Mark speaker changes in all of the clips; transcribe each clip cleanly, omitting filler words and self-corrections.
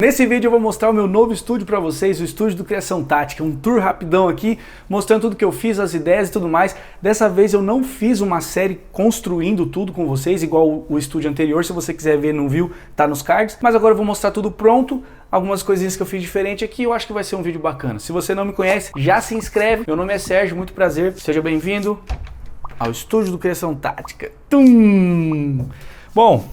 Speaker 1: Nesse vídeo eu vou mostrar o meu novo estúdio para vocês, o estúdio do Criação Tática, um tour rapidão aqui, mostrando tudo que eu fiz, as ideias e tudo mais. Dessa vez eu não fiz uma série construindo tudo com vocês, igual o estúdio anterior, se você quiser ver, não viu, tá nos cards. Mas agora eu vou mostrar tudo pronto, algumas coisinhas que eu fiz diferente aqui, eu acho que vai ser um vídeo bacana. Se você não me conhece, já se inscreve, meu nome é Sérgio, muito prazer, seja bem-vindo ao estúdio do Criação Tática. Bom,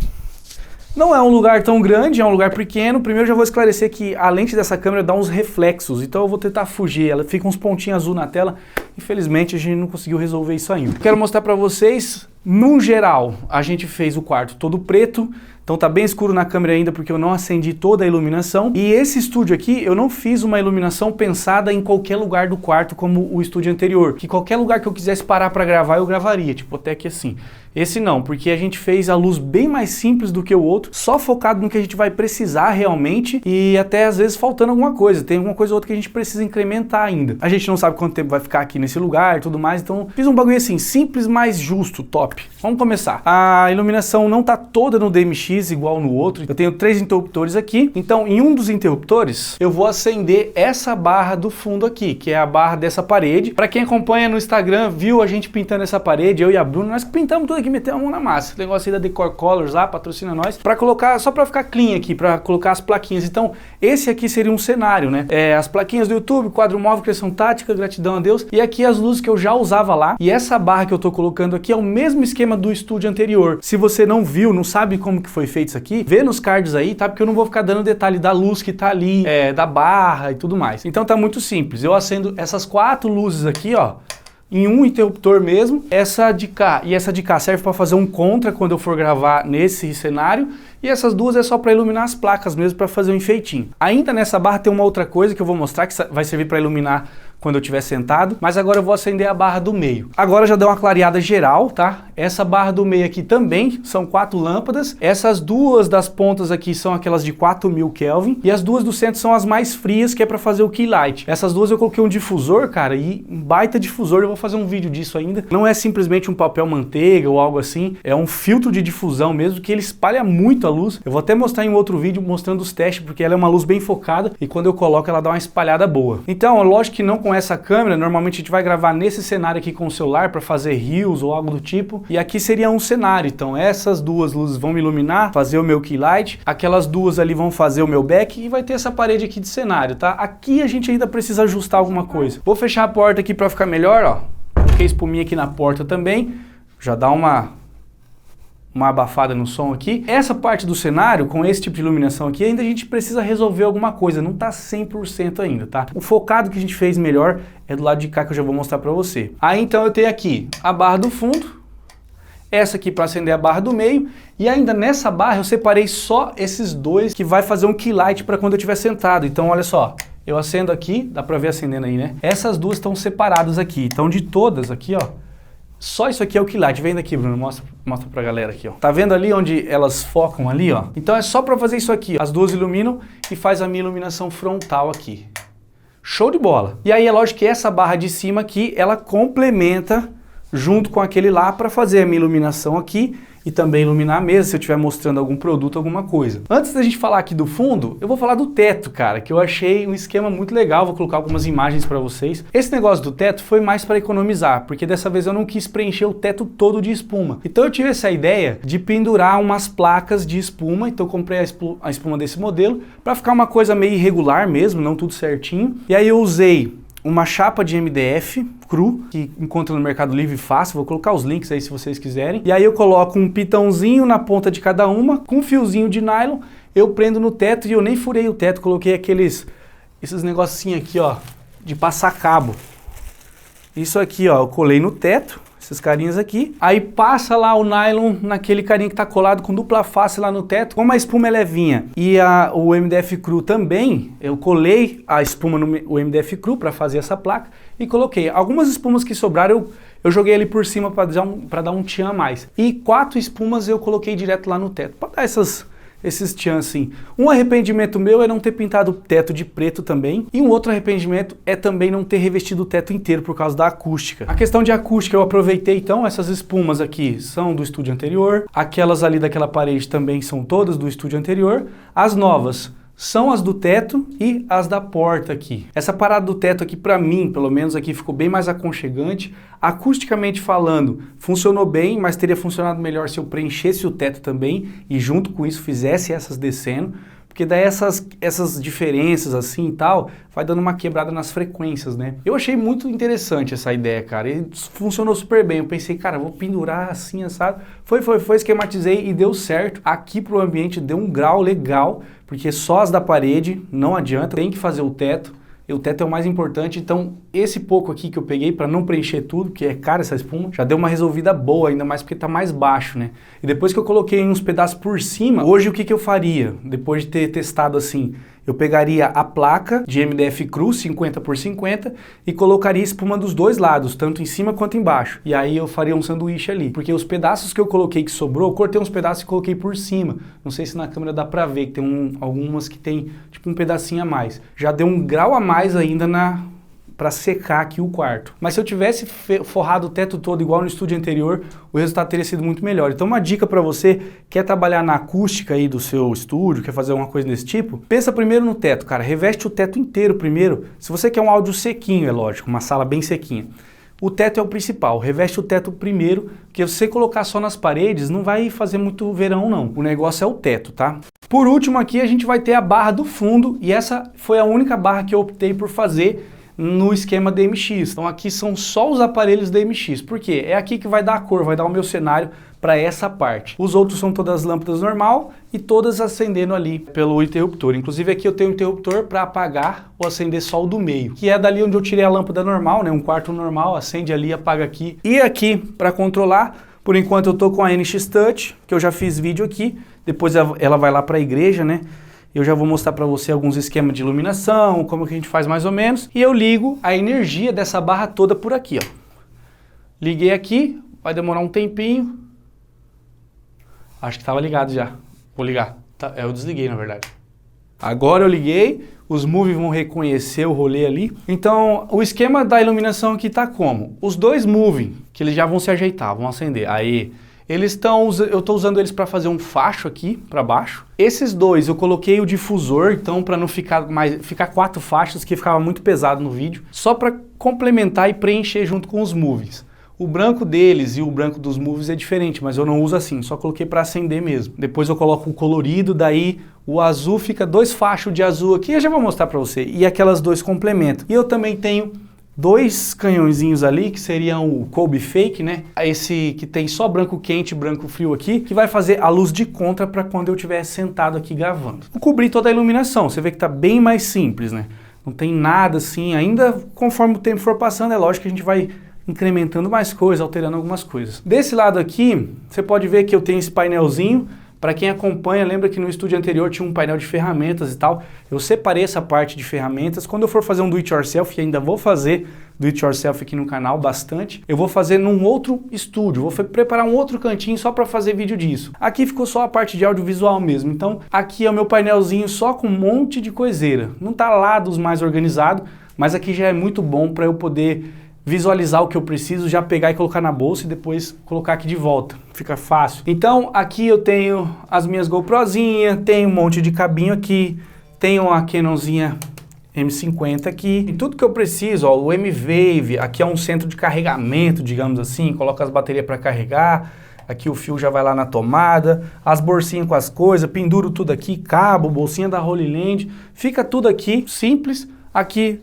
Speaker 1: não é um lugar tão grande, é um lugar pequeno. Primeiro já vou esclarecer que a lente dessa câmera dá uns reflexos, então eu vou tentar fugir. Ela fica uns pontinhos azul na tela. Infelizmente a gente não conseguiu resolver isso ainda. Quero mostrar pra vocês, num geral, a gente fez o quarto todo preto. Então tá bem escuro na câmera ainda porque eu não acendi toda a iluminação. E esse estúdio aqui, eu não fiz uma iluminação pensada em qualquer lugar do quarto como o estúdio anterior. Que qualquer lugar que eu quisesse parar pra gravar, eu gravaria, tipo até que assim. Esse não, porque a gente fez a luz bem mais simples do que o outro, só focado no que a gente vai precisar realmente e até às vezes faltando alguma coisa. Tem alguma coisa ou outra que a gente precisa incrementar ainda. A gente não sabe quanto tempo vai ficar aqui nesse lugar e tudo mais, então fiz um bagulho assim, simples, mas justo, top. Vamos começar. A iluminação não tá toda no DMX igual no outro. Eu tenho 3 interruptores aqui, então em um dos interruptores eu vou acender essa barra do fundo aqui, que é a barra dessa parede. Para quem acompanha no Instagram, viu a gente pintando essa parede, eu e a Bruna, nós pintamos tudo aqui, metemos a mão na massa. O negócio aí da Decor Colors lá, patrocina nós, para colocar, só para ficar clean aqui, para colocar as plaquinhas. Então, esse aqui seria um cenário, né? As plaquinhas do YouTube, quadro móvel, Criação Tática, gratidão a Deus. E aqui as luzes que eu já usava lá. E essa barra que eu tô colocando aqui é o mesmo esquema do estúdio anterior. Se você não viu, não sabe como que foi feito isso aqui, vê nos cards aí, tá? Porque eu não vou ficar dando detalhe da luz que tá ali, da barra e tudo mais. Então tá muito simples. Eu acendo essas 4 luzes aqui, ó, em um interruptor mesmo. Essa de cá e essa de cá serve para fazer um contra quando eu for gravar nesse cenário, e essas duas é só para iluminar as placas mesmo, para fazer um enfeitinho. Ainda nessa barra tem uma outra coisa que eu vou mostrar que vai servir para iluminar quando eu estiver sentado, mas agora eu vou acender a barra do meio. Agora já deu uma clareada geral, tá? Essa barra do meio aqui também são 4 lâmpadas. Essas duas das pontas aqui são aquelas de 4000 Kelvin e as duas do centro são as mais frias, que é para fazer o key light. Essas duas eu coloquei um difusor, cara, e um baita difusor, eu vou fazer um vídeo disso ainda. Não é simplesmente um papel manteiga ou algo assim, é um filtro de difusão mesmo, que ele espalha muito a luz. Eu vou até mostrar em outro vídeo mostrando os testes, porque ela é uma luz bem focada e quando eu coloco ela dá uma espalhada boa. Então, lógico que não com essa câmera, normalmente a gente vai gravar nesse cenário aqui com o celular para fazer reels ou algo do tipo, e aqui seria um cenário. Então essas duas luzes vão me iluminar, fazer o meu key light, aquelas duas ali vão fazer o meu back e vai ter essa parede aqui de cenário, tá? Aqui a gente ainda precisa ajustar alguma coisa. Vou fechar a porta aqui para ficar melhor, ó. Coloquei espuminha aqui na porta também, já dá uma abafada no som aqui. Essa parte do cenário, com esse tipo de iluminação aqui, ainda a gente precisa resolver alguma coisa, não tá 100% ainda, tá? O focado que a gente fez melhor é do lado de cá, que eu já vou mostrar pra você. Aí então eu tenho aqui a barra do fundo, essa aqui para acender a barra do meio, e ainda nessa barra eu separei só esses dois que vai fazer um key light para quando eu estiver sentado. Então olha só, eu acendo aqui, dá pra ver acendendo aí, né? Essas duas estão separadas aqui, então de todas aqui, ó, só isso aqui é o key light. Vem daqui, Bruno, mostra pra galera aqui, ó. Tá vendo ali onde elas focam ali, ó? Então é só pra fazer isso aqui. As duas iluminam e faz a minha iluminação frontal aqui. Show de bola! E aí é lógico que essa barra de cima aqui, ela complementa junto com aquele lá para fazer a minha iluminação aqui e também iluminar a mesa se eu estiver mostrando algum produto, alguma coisa. Antes da gente falar aqui do fundo, eu vou falar do teto, cara, que eu achei um esquema muito legal, vou colocar algumas imagens para vocês. Esse negócio do teto foi mais para economizar, porque dessa vez eu não quis preencher o teto todo de espuma. Então eu tive essa ideia de pendurar umas placas de espuma, então eu comprei a espuma desse modelo, para ficar uma coisa meio irregular mesmo, não tudo certinho. E aí eu usei uma chapa de MDF cru, que encontra no Mercado Livre fácil, vou colocar os links aí se vocês quiserem. E aí eu coloco um pitãozinho na ponta de cada uma, com um fiozinho de nylon, eu prendo no teto e eu nem furei o teto, coloquei esses negocinhos aqui, ó, de passar cabo. Isso aqui, ó, eu colei no teto, esses carinhas aqui, aí passa lá o nylon naquele carinha que tá colado com dupla face lá no teto. Como a espuma é levinha e o MDF cru também, eu colei a espuma no MDF cru para fazer essa placa e coloquei. Algumas espumas que sobraram eu joguei ali por cima para dar um tchan a mais. E 4 espumas eu coloquei direto lá no teto, para dar esses tchan assim. Um arrependimento meu é não ter pintado o teto de preto também, e um outro arrependimento é também não ter revestido o teto inteiro por causa da acústica. A questão de acústica eu aproveitei então, essas espumas aqui são do estúdio anterior, aquelas ali daquela parede também são todas do estúdio anterior, as novas são as do teto e as da porta aqui. Essa parada do teto aqui, pra mim, pelo menos aqui, ficou bem mais aconchegante. Acusticamente falando, funcionou bem, mas teria funcionado melhor se eu preenchesse o teto também e junto com isso fizesse essas descendo. Porque daí essas diferenças assim e tal, vai dando uma quebrada nas frequências, né? Eu achei muito interessante essa ideia, cara, e funcionou super bem. Eu pensei, cara, vou pendurar assim, assado. Foi, esquematizei e deu certo. Aqui pro ambiente deu um grau legal, porque só as da parede, não adianta, tem que fazer o teto. E o teto é o mais importante, então esse pouco aqui que eu peguei para não preencher tudo, que é cara essa espuma, já deu uma resolvida boa, ainda mais porque tá mais baixo, né? E depois que eu coloquei uns pedaços por cima, hoje o que eu faria, depois de ter testado assim? Eu pegaria a placa de MDF cru 50 por 50 e colocaria espuma dos dois lados, tanto em cima quanto embaixo. E aí eu faria um sanduíche ali. Porque os pedaços que eu coloquei que sobrou, eu cortei uns pedaços e coloquei por cima. Não sei se na câmera dá pra ver, que tem algumas que tem tipo um pedacinho a mais. Já deu um grau a mais ainda para secar aqui o quarto. Mas se eu tivesse forrado o teto todo igual no estúdio anterior, o resultado teria sido muito melhor. Então uma dica para você, quer trabalhar na acústica aí do seu estúdio, quer fazer alguma coisa desse tipo, pensa primeiro no teto, cara, reveste o teto inteiro primeiro. Se você quer um áudio sequinho, é lógico, uma sala bem sequinha. O teto é o principal, reveste o teto primeiro, porque se você colocar só nas paredes, não vai fazer muito verão não. O negócio é o teto, tá? Por último aqui a gente vai ter a barra do fundo, e essa foi a única barra que eu optei por fazer no esquema DMX. Então aqui são só os aparelhos DMX. Por quê? É aqui que vai dar a cor, vai dar o meu cenário para essa parte. Os outros são todas lâmpadas normal e todas acendendo ali pelo interruptor. Inclusive aqui eu tenho um interruptor para apagar ou acender só o do meio, que é dali onde eu tirei a lâmpada normal, né? Um quarto normal, acende ali, apaga aqui. E aqui para controlar, por enquanto eu tô com a NX Touch, que eu já fiz vídeo aqui. Depois ela vai lá para a igreja, né? Eu já vou mostrar para você alguns esquemas de iluminação, como que a gente faz mais ou menos. E eu ligo a energia dessa barra toda por aqui, ó. Liguei aqui, vai demorar um tempinho. Acho que estava ligado já. Vou ligar. Eu desliguei, na verdade. Agora eu liguei, os Move vão reconhecer o rolê ali. Então, o esquema da iluminação aqui tá como? Os dois Move, que eles já vão se ajeitar, vão acender. Aí, eu estou usando eles para fazer um facho aqui para baixo. Esses dois eu coloquei o difusor, então para não ficar 4 faixas, que ficava muito pesado no vídeo, só para complementar e preencher junto com os moves. O branco deles e o branco dos moves é diferente, mas eu não uso assim, só coloquei para acender mesmo. Depois eu coloco o colorido, daí o azul fica 2 fachos de azul aqui, eu já vou mostrar para você. E aquelas 2 complementam. E eu também tenho 2 canhõezinhos ali, que seriam o Kobe Fake, né? Esse que tem só branco quente e branco frio aqui, que vai fazer a luz de contra para quando eu estiver sentado aqui gravando. Vou cobrir toda a iluminação, você vê que tá bem mais simples, né? Não tem nada assim, ainda conforme o tempo for passando, é lógico que a gente vai incrementando mais coisas, alterando algumas coisas. Desse lado aqui, você pode ver que eu tenho esse painelzinho. Para quem acompanha, lembra que no estúdio anterior tinha um painel de ferramentas e tal. Eu separei essa parte de ferramentas. Quando eu for fazer um do it yourself, e ainda vou fazer do it yourself aqui no canal bastante, eu vou fazer num outro estúdio, vou preparar um outro cantinho só para fazer vídeo disso. Aqui ficou só a parte de audiovisual mesmo. Então, aqui é o meu painelzinho só com um monte de coiseira. Não tá lá dos mais organizado, mas aqui já é muito bom para eu poder visualizar o que eu preciso, já pegar e colocar na bolsa e depois colocar aqui de volta. Fica fácil. Então aqui eu tenho as minhas GoProzinhas, tenho um monte de cabinho aqui, tenho a Canonzinha M50 aqui. E tudo que eu preciso, ó, o M-Wave, aqui é um centro de carregamento, digamos assim, coloca as baterias para carregar, aqui o fio já vai lá na tomada, as bolsinhas com as coisas, penduro tudo aqui, cabo, bolsinha da Holy Land, fica tudo aqui, simples. Aqui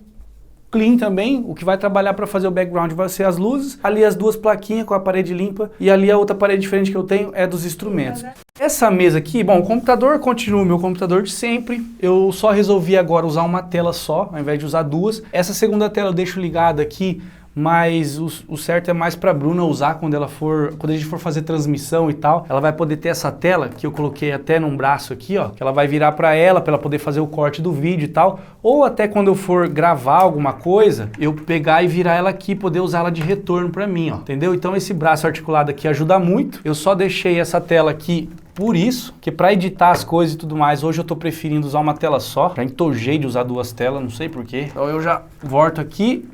Speaker 1: clean também, o que vai trabalhar para fazer o background vai ser as luzes, ali as 2 plaquinhas com a parede limpa e ali a outra parede diferente que eu tenho é dos instrumentos. Essa mesa aqui, bom, o computador continua o meu computador de sempre, eu só resolvi agora usar uma tela só, ao invés de usar 2. Essa segunda tela eu deixo ligada aqui, mas o certo é mais para a Bruna usar quando a gente for fazer transmissão e tal. Ela vai poder ter essa tela, que eu coloquei até num braço aqui, ó, que ela vai virar para ela poder fazer o corte do vídeo e tal. Ou até quando eu for gravar alguma coisa, eu pegar e virar ela aqui, poder usar ela de retorno para mim, ó, entendeu? Então esse braço articulado aqui ajuda muito. Eu só deixei essa tela aqui por isso, que para editar as coisas e tudo mais, hoje eu tô preferindo usar uma tela só. Já entojei de usar 2 telas, não sei porquê. Então eu já volto aqui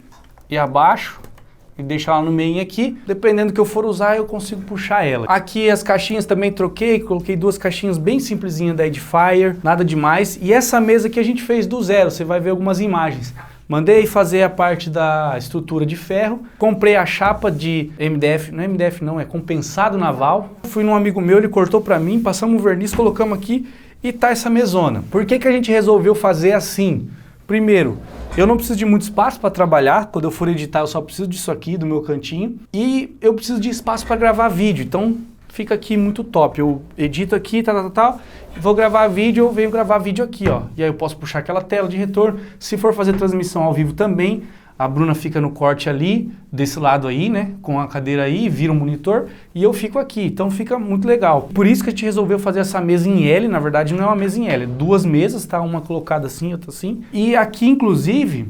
Speaker 1: e abaixo, e deixar ela no meio aqui. Dependendo do que eu for usar, eu consigo puxar ela. Aqui as caixinhas também troquei, coloquei 2 caixinhas bem simplesinhas da Edifier, nada demais. E essa mesa aqui a gente fez do zero, você vai ver algumas imagens. Mandei fazer a parte da estrutura de ferro, comprei a chapa de MDF, não é MDF não, é compensado naval. Fui num amigo meu, ele cortou pra mim, passamos um verniz, colocamos aqui e tá essa mesona. Por que que a gente resolveu fazer assim? Primeiro, eu não preciso de muito espaço para trabalhar, quando eu for editar eu só preciso disso aqui, do meu cantinho. E eu preciso de espaço para gravar vídeo, então fica aqui muito top. Eu edito aqui, vou gravar vídeo, eu venho gravar vídeo aqui, ó. E aí eu posso puxar aquela tela de retorno. Se for fazer transmissão ao vivo também, a Bruna fica no corte ali, desse lado aí, né, com a cadeira aí, vira um monitor, e eu fico aqui, então fica muito legal. Por isso que a gente resolveu fazer essa mesa em L, na verdade não é uma mesa em L, é 2 mesas, tá, uma colocada assim, outra assim. E aqui, inclusive,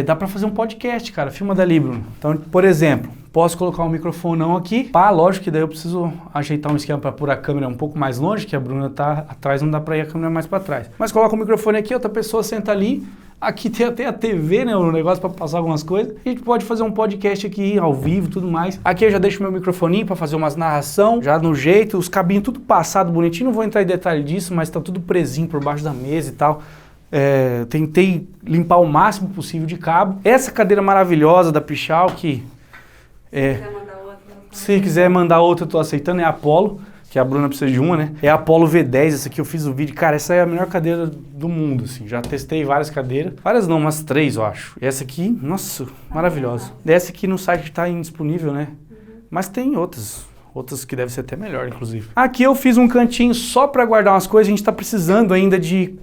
Speaker 1: dá pra fazer um podcast, cara, filma dali, Bruno. Então, por exemplo, posso colocar um microfonão aqui, lógico que daí eu preciso ajeitar um esquema para pôr a câmera um pouco mais longe, que a Bruna tá atrás, não dá pra ir a câmera mais para trás. Mas coloca o microfone aqui, outra pessoa senta ali. Aqui tem até a TV, né, o negócio para passar algumas coisas. A gente pode fazer um podcast aqui ao vivo e tudo mais. Aqui eu já deixo meu microfoninho para fazer umas narração, já no jeito, os cabinhos tudo passado bonitinho. Não vou entrar em detalhe disso, mas tá tudo presinho por baixo da mesa e tal. Tentei limpar o máximo possível de cabo. Essa cadeira maravilhosa da Pichal, que se quiser mandar outra eu tô aceitando, é a Apollo. Que a Bruna precisa de uma, né? É a Apollo V10, essa aqui eu fiz o vídeo. Cara, essa é a melhor cadeira do mundo, assim. Já testei várias cadeiras. Várias não, umas 3, eu acho. E essa aqui, nossa, maravilhosa. Essa aqui no site tá indisponível, né? Mas tem outras que devem ser até melhor, inclusive. Aqui eu fiz um cantinho só pra guardar umas coisas. A gente tá precisando ainda de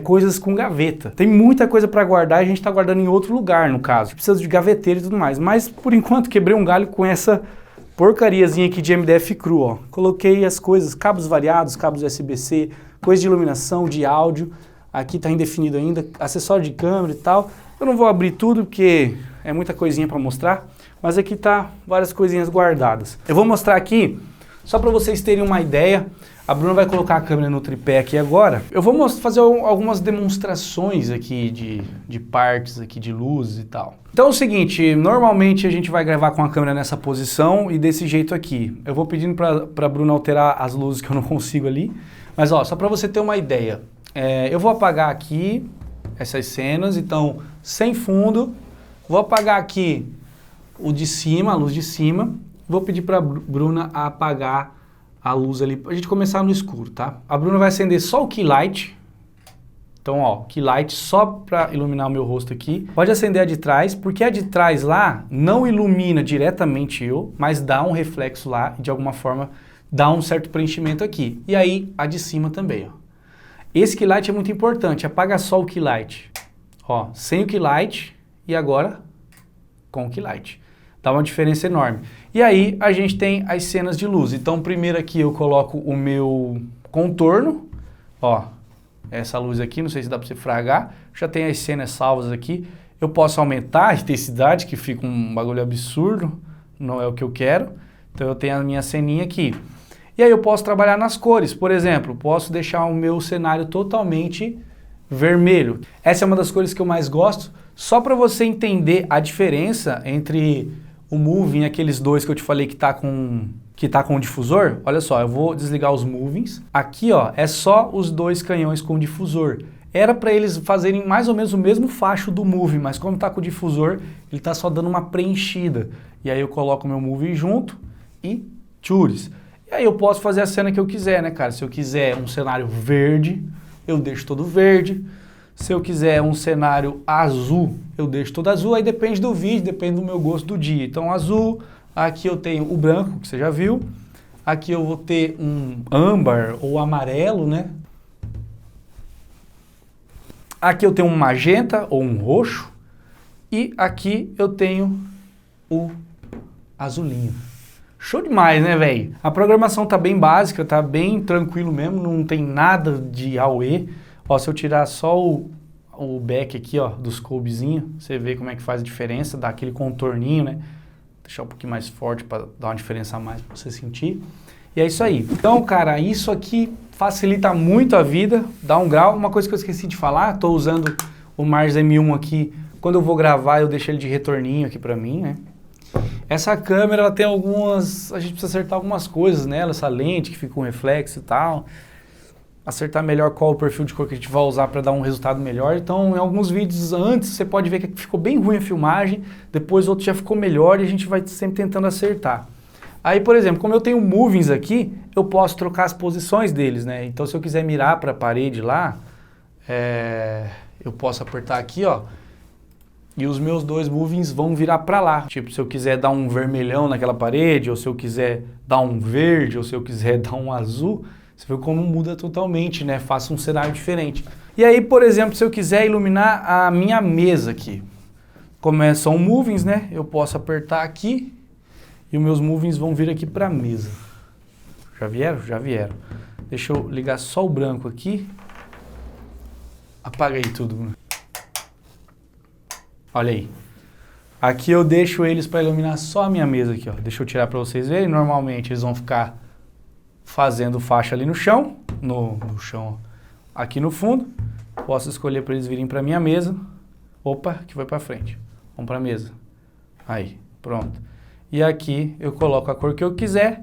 Speaker 1: coisas com gaveta. Tem muita coisa pra guardar e a gente tá guardando em outro lugar, no caso. Precisa de gaveteiro e tudo mais. Mas, por enquanto, quebrei um galho com essa porcariazinha aqui de MDF cru, ó. Coloquei as coisas, cabos variados, cabos USB-C, coisa de iluminação, de áudio. Aqui tá indefinido ainda, acessório de câmera e tal. Eu não vou abrir tudo porque é muita coisinha para mostrar, mas aqui tá várias coisinhas guardadas. Eu vou mostrar aqui, só para vocês terem uma ideia. A Bruna vai colocar a câmera no tripé aqui agora. Eu vou fazer algumas demonstrações aqui de partes aqui de luzes e tal. Então é o seguinte, normalmente a gente vai gravar com a câmera nessa posição e desse jeito aqui. Eu vou pedindo pra Bruna alterar as luzes que eu não consigo ali. Mas ó, só pra você ter uma ideia. Eu vou apagar aqui essas cenas, então sem fundo. Vou apagar aqui o de cima, a luz de cima. Vou pedir pra Bruna apagar a luz ali, pra gente começar no escuro, tá? A Bruna vai acender só o key light. Então, ó, key light só pra iluminar o meu rosto aqui. Pode acender a de trás, porque a de trás lá não ilumina diretamente eu, mas dá um reflexo lá e de alguma forma dá um certo preenchimento aqui. E aí, a de cima também, ó. Esse key light é muito importante, apaga só o key light. Ó, sem o key light e agora com o key light. Dá uma diferença enorme. E aí a gente tem as cenas de luz. Então primeiro aqui eu coloco o meu contorno, ó, essa luz aqui, não sei se dá para você fragar, já tem as cenas salvas aqui. Eu posso aumentar a intensidade, que fica um bagulho absurdo, não é o que eu quero. Então eu tenho a minha ceninha aqui. E aí eu posso trabalhar nas cores, por exemplo, posso deixar o meu cenário totalmente vermelho. Essa é uma das cores que eu mais gosto, só para você entender a diferença entre o moving, aqueles dois que eu te falei que tá com o difusor. Olha só, eu vou desligar os movings. Aqui, ó, é só os 2 canhões com difusor. Era para eles fazerem mais ou menos o mesmo facho do moving, mas como tá com o difusor, ele tá só dando uma preenchida. E aí eu coloco o meu moving junto e tchures. E aí eu posso fazer a cena que eu quiser, né, cara? Se eu quiser um cenário verde, eu deixo todo verde. Se eu quiser um cenário azul, eu deixo todo azul. Aí depende do vídeo, depende do meu gosto do dia. Então azul, aqui eu tenho o branco, que você já viu. Aqui eu vou ter um âmbar ou amarelo, né? Aqui eu tenho um magenta ou um roxo. E aqui eu tenho o azulinho. Show demais, né, velho? A programação tá bem básica, tá bem tranquilo mesmo, não tem nada de AUE. Ó, se eu tirar só o back aqui, ó, dos cobezinhos, você vê como é que faz a diferença, dá aquele contorninho, né? Deixar um pouquinho mais forte para dar uma diferença a mais para você sentir. E é isso aí. Então, cara, isso aqui facilita muito a vida, dá um grau. Uma coisa que eu esqueci de falar, tô usando o Mars M1 aqui. Quando eu vou gravar, eu deixo ele de retorninho aqui para mim, né? Essa câmera, ela tem algumas... A gente precisa acertar algumas coisas nela, essa lente que fica com reflexo e tal. Acertar melhor qual o perfil de cor que a gente vai usar para dar um resultado melhor. Então, em alguns vídeos antes, você pode ver que ficou bem ruim a filmagem, depois outro já ficou melhor e a gente vai sempre tentando acertar. Aí, por exemplo, como eu tenho movings aqui, eu posso trocar as posições deles, né? Então, se eu quiser mirar para a parede lá, eu posso apertar aqui, ó, e os meus dois movings vão virar para lá. Tipo, se eu quiser dar um vermelhão naquela parede, ou se eu quiser dar um verde, ou se eu quiser dar um azul, você viu como muda totalmente, né? Faça um cenário diferente. E aí, por exemplo, se eu quiser iluminar a minha mesa aqui, como são movings, né? Eu posso apertar aqui e os meus movings vão vir aqui para a mesa. Já vieram? Já vieram. Deixa eu ligar só o branco aqui. Apaga aí tudo. Olha aí. Aqui eu deixo eles para iluminar só a minha mesa aqui, ó. Deixa eu tirar para vocês verem. Normalmente eles vão ficar fazendo faixa ali no chão, no chão, aqui no fundo. Posso escolher para eles virem para minha mesa. Opa, que vai para frente. Vamos para a mesa. Aí, pronto. E aqui eu coloco a cor que eu quiser.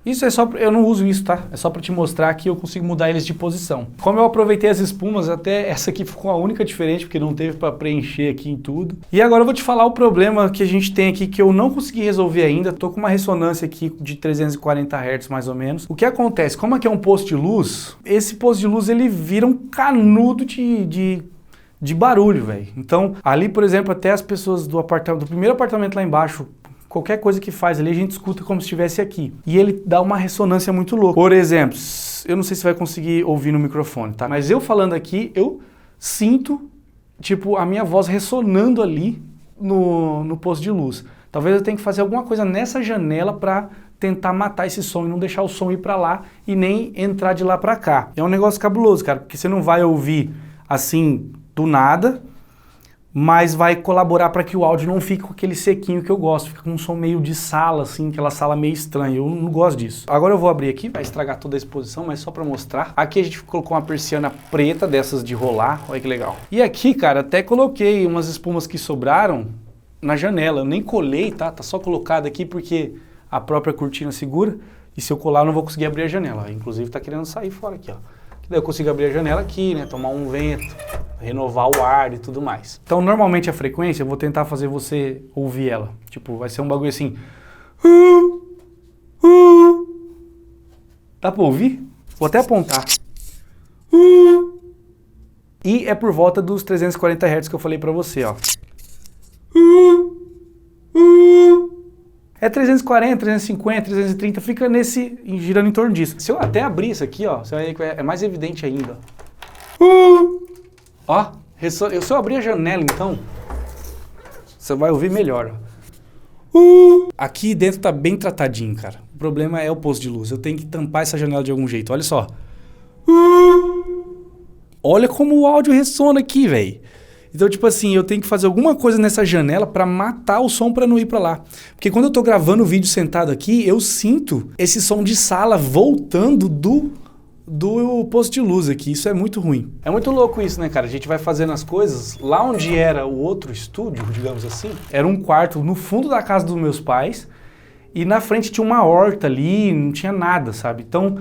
Speaker 1: Isso é só, eu não uso isso, tá? É só para te mostrar que eu consigo mudar eles de posição. Como eu aproveitei as espumas, até essa aqui ficou a única diferente, porque não teve para preencher aqui em tudo. E agora eu vou te falar o problema que a gente tem aqui, que eu não consegui resolver ainda. Tô com uma ressonância aqui de 340 Hz mais ou menos. O que acontece? Como aqui é um posto de luz, esse posto de luz ele vira um canudo de barulho, velho. Então, ali, por exemplo, até as pessoas do primeiro apartamento lá embaixo, qualquer coisa que faz ali, a gente escuta como se estivesse aqui. E ele dá uma ressonância muito louca. Por exemplo, eu não sei se vai conseguir ouvir no microfone, tá? Mas eu falando aqui, eu sinto, tipo, a minha voz ressonando ali no posto de luz. Talvez eu tenha que fazer alguma coisa nessa janela para tentar matar esse som e não deixar o som ir para lá e nem entrar de lá para cá. É um negócio cabuloso, cara, porque você não vai ouvir assim do nada, mas vai colaborar para que o áudio não fique com aquele sequinho que eu gosto, fica com um som meio de sala, assim, aquela sala meio estranha, eu não gosto disso. Agora eu vou abrir aqui, vai estragar toda a exposição, mas só para mostrar. Aqui a gente colocou uma persiana preta dessas de rolar, olha que legal. E aqui, cara, até coloquei umas espumas que sobraram na janela, eu nem colei, tá? Tá só colocado aqui porque a própria cortina segura, e se eu colar eu não vou conseguir abrir a janela, inclusive tá querendo sair fora aqui, ó. Daí eu consigo abrir a janela aqui, né, tomar um vento, renovar o ar e tudo mais. Então, normalmente a frequência, eu vou tentar fazer você ouvir ela. Tipo, vai ser um bagulho assim. Dá pra ouvir? Vou até apontar. E é por volta dos 340 Hz que eu falei pra você, ó. É 340, 350, 330, fica girando em torno disso. Se eu até abrir isso aqui, ó, você vai ver que é mais evidente ainda. Ó, se eu abrir a janela, então, você vai ouvir melhor. Aqui dentro tá bem tratadinho, cara. O problema é o posto de luz. Eu tenho que tampar essa janela de algum jeito. Olha só. Olha como o áudio ressona aqui, velho. Então, tipo assim, eu tenho que fazer alguma coisa nessa janela para matar o som para não ir para lá. Porque quando eu tô gravando o vídeo sentado aqui, eu sinto esse som de sala voltando do posto de luz aqui. Isso é muito ruim. É muito louco isso, né, cara? A gente vai fazendo as coisas. Lá onde era o outro estúdio, digamos assim, era um quarto no fundo da casa dos meus pais e na frente tinha uma horta ali, não tinha nada, sabe? Então,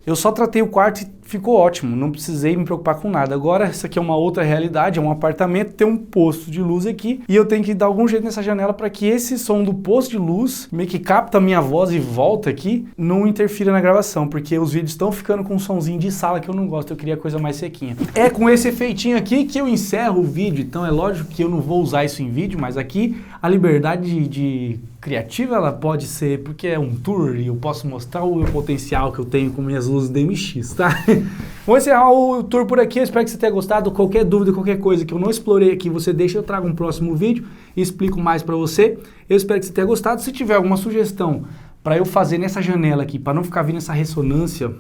Speaker 1: eu só tratei o quarto e ficou ótimo, não precisei me preocupar com nada. Agora, essa aqui é uma outra realidade, é um apartamento, tem um posto de luz aqui e eu tenho que dar algum jeito nessa janela para que esse som do posto de luz, meio que capta a minha voz e volta aqui, não interfira na gravação, porque os vídeos estão ficando com um sonzinho de sala que eu não gosto, eu queria coisa mais sequinha. É com esse efeitinho aqui que eu encerro o vídeo, então é lógico que eu não vou usar isso em vídeo, mas aqui a liberdade de criativa ela pode ser, porque é um tour e eu posso mostrar o meu potencial que eu tenho com minhas luzes DMX, tá? Vou encerrar o tour por aqui, eu espero que você tenha gostado. Qualquer dúvida, qualquer coisa que eu não explorei aqui, você deixa, eu trago um próximo vídeo e explico mais pra você. Eu espero que você tenha gostado. Se tiver alguma sugestão pra eu fazer nessa janela aqui, pra não ficar vindo essa ressonância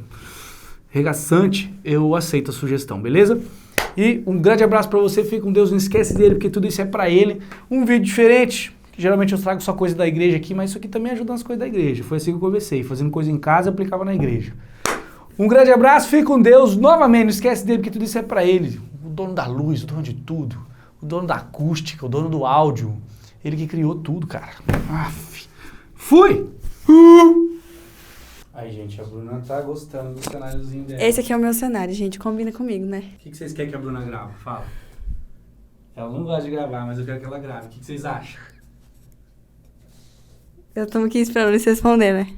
Speaker 1: regaçante, eu aceito a sugestão, beleza? E um grande abraço pra você, fique com Deus, não esquece dele, porque tudo isso é pra ele. Um vídeo diferente, geralmente eu trago só coisa da igreja aqui, mas isso aqui também ajuda nas coisas da igreja. Foi assim que eu comecei, fazendo coisa em casa, eu aplicava na igreja. Um grande abraço, fique com Deus. Novamente, não esquece dele, porque tudo isso é pra ele. O dono da luz, o dono de tudo. O dono da acústica, o dono do áudio. Ele que criou tudo, cara. Aff. Fui! Aí, gente, a Bruna tá gostando do cenáriozinho dela.
Speaker 2: Esse aqui é o meu cenário, gente. Combina comigo, né?
Speaker 1: O que vocês querem que a Bruna grave? Fala. Ela não gosta de gravar, mas eu quero que ela grave. O que vocês acham?
Speaker 2: Eu tô aqui esperando eles responder, né?